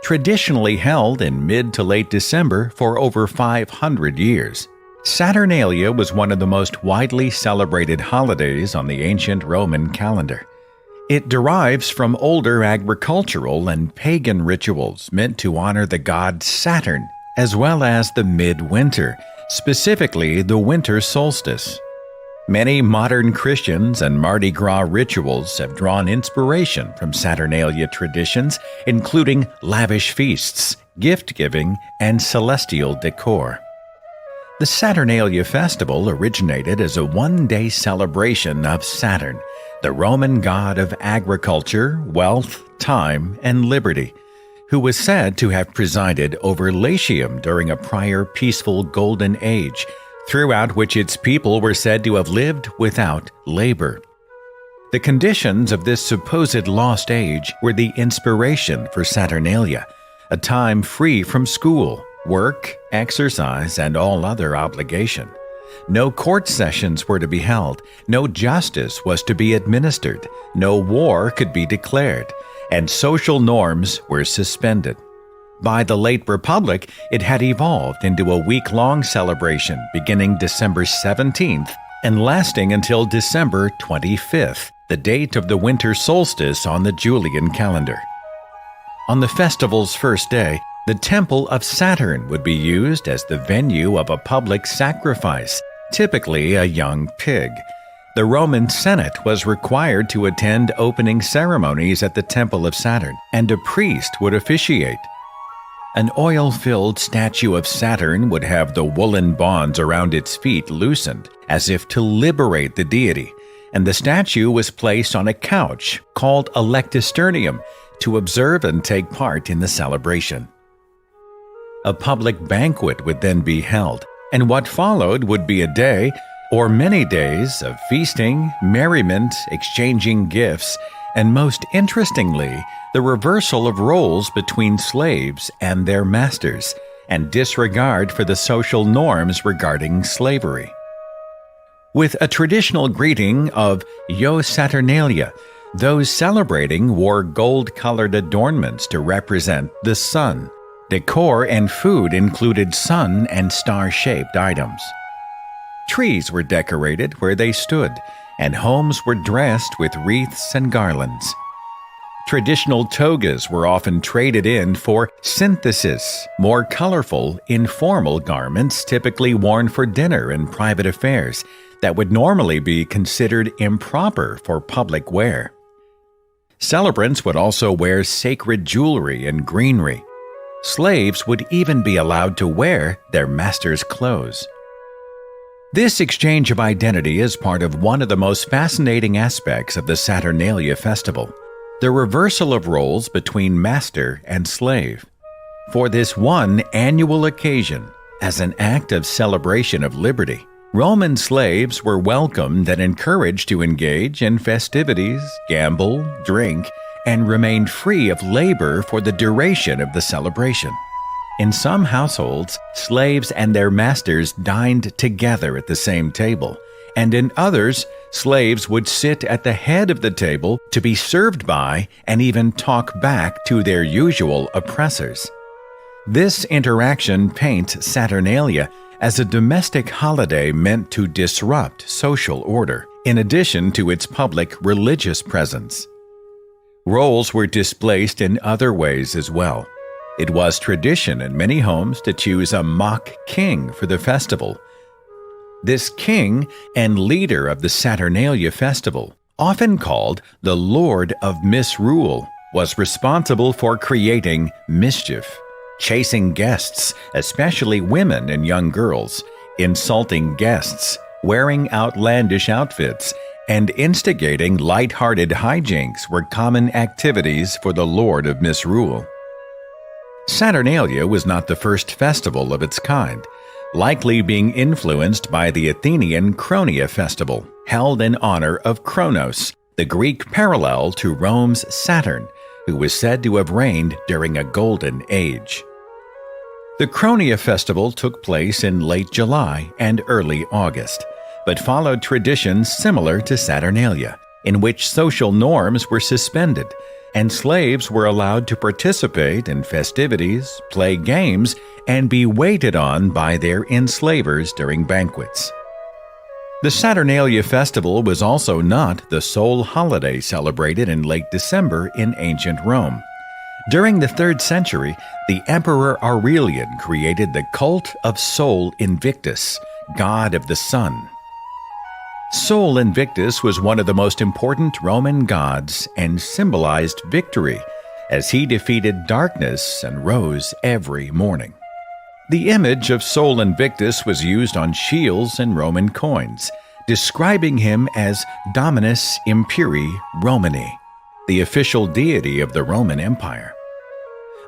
traditionally held in mid to late December for over 500 years. Saturnalia was one of the most widely celebrated holidays on the ancient Roman calendar. It derives from older agricultural and pagan rituals meant to honor the god Saturn, as well as the midwinter, specifically the winter solstice. Many modern Christians and Mardi Gras rituals have drawn inspiration from Saturnalia traditions, including lavish feasts, gift-giving, and celestial decor. The Saturnalia festival originated as a one-day celebration of Saturn, the Roman god of agriculture, wealth, time, and liberty, who was said to have presided over Latium during a prior peaceful Golden Age, throughout which its people were said to have lived without labor. The conditions of this supposed lost age were the inspiration for Saturnalia, a time free from school, work, exercise, and all other obligation. No court sessions were to be held, no justice was to be administered, no war could be declared, and social norms were suspended. By the late Republic, it had evolved into a week-long celebration beginning December 17th and lasting until December 25th, the date of the winter solstice on the Julian calendar. On the festival's first day, the Temple of Saturn would be used as the venue of a public sacrifice, typically a young pig. The Roman Senate was required to attend opening ceremonies at the Temple of Saturn, and a priest would officiate. An oil-filled statue of Saturn would have the woolen bonds around its feet loosened, as if to liberate the deity, and the statue was placed on a couch called a lectisternium to observe and take part in the celebration. A public banquet would then be held, and what followed would be a day or many days of feasting, merriment, exchanging gifts, and most interestingly, the reversal of roles between slaves and their masters, and disregard for the social norms regarding slavery. With a traditional greeting of Yo Saturnalia, those celebrating wore gold-colored adornments to represent the sun. Decor and food included sun and star-shaped items. Trees were decorated where they stood, and homes were dressed with wreaths and garlands. Traditional togas were often traded in for synthesis, more colorful, informal garments typically worn for dinner and private affairs that would normally be considered improper for public wear. Celebrants would also wear sacred jewelry and greenery. Slaves would even be allowed to wear their master's clothes. This exchange of identity is part of one of the most fascinating aspects of the Saturnalia festival, the reversal of roles between master and slave. For this one annual occasion, as an act of celebration of liberty, Roman slaves were welcomed and encouraged to engage in festivities, gamble, drink, and remained free of labor for the duration of the celebration. In some households, slaves and their masters dined together at the same table, and in others, slaves would sit at the head of the table to be served by and even talk back to their usual oppressors. This interaction paints Saturnalia as a domestic holiday meant to disrupt social order, in addition to its public religious presence. Roles were displaced in other ways as well. It was tradition in many homes to choose a mock king for the festival. This king and leader of the Saturnalia festival, often called the Lord of Misrule, was responsible for creating mischief, chasing guests, especially women and young girls, insulting guests, wearing outlandish outfits, and instigating light-hearted hijinks were common activities for the Lord of Misrule. Saturnalia was not the first festival of its kind, likely being influenced by the Athenian Chronia festival, held in honor of Kronos, the Greek parallel to Rome's Saturn, who was said to have reigned during a golden age. The Chronia festival took place in late July and early August, but followed traditions similar to Saturnalia, in which social norms were suspended, and slaves were allowed to participate in festivities, play games, and be waited on by their enslavers during banquets. The Saturnalia festival was also not the sole holiday celebrated in late December in ancient Rome. During the 3rd century, the Emperor Aurelian created the cult of Sol Invictus, god of the sun. Sol Invictus was one of the most important Roman gods and symbolized victory, as he defeated darkness and rose every morning. The image of Sol Invictus was used on shields and Roman coins, describing him as Dominus Imperii Romani, the official deity of the Roman Empire.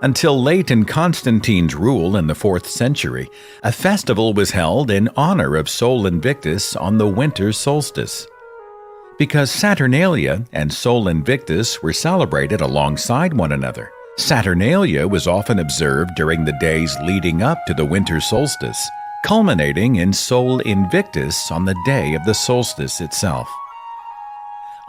Until late in Constantine's rule in the 4th century, a festival was held in honor of Sol Invictus on the winter solstice. Because Saturnalia and Sol Invictus were celebrated alongside one another, Saturnalia was often observed during the days leading up to the winter solstice, culminating in Sol Invictus on the day of the solstice itself.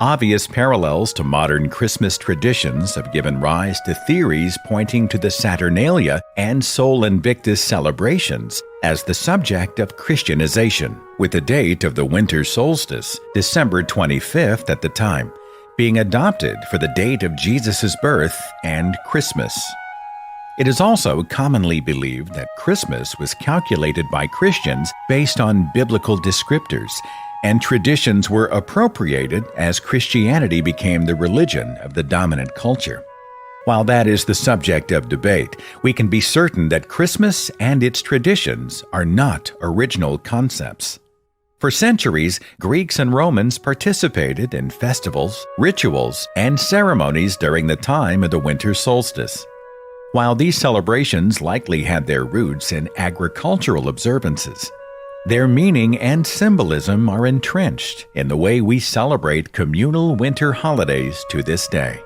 Obvious parallels to modern Christmas traditions have given rise to theories pointing to the Saturnalia and Sol Invictus celebrations as the subject of Christianization, with the date of the winter solstice, December 25th at the time, being adopted for the date of Jesus' birth and Christmas. It is also commonly believed that Christmas was calculated by Christians based on biblical descriptors, and traditions were appropriated as Christianity became the religion of the dominant culture. While that is the subject of debate, we can be certain that Christmas and its traditions are not original concepts. For centuries, Greeks and Romans participated in festivals, rituals, and ceremonies during the time of the winter solstice. While these celebrations likely had their roots in agricultural observances, their meaning and symbolism are entrenched in the way we celebrate communal winter holidays to this day.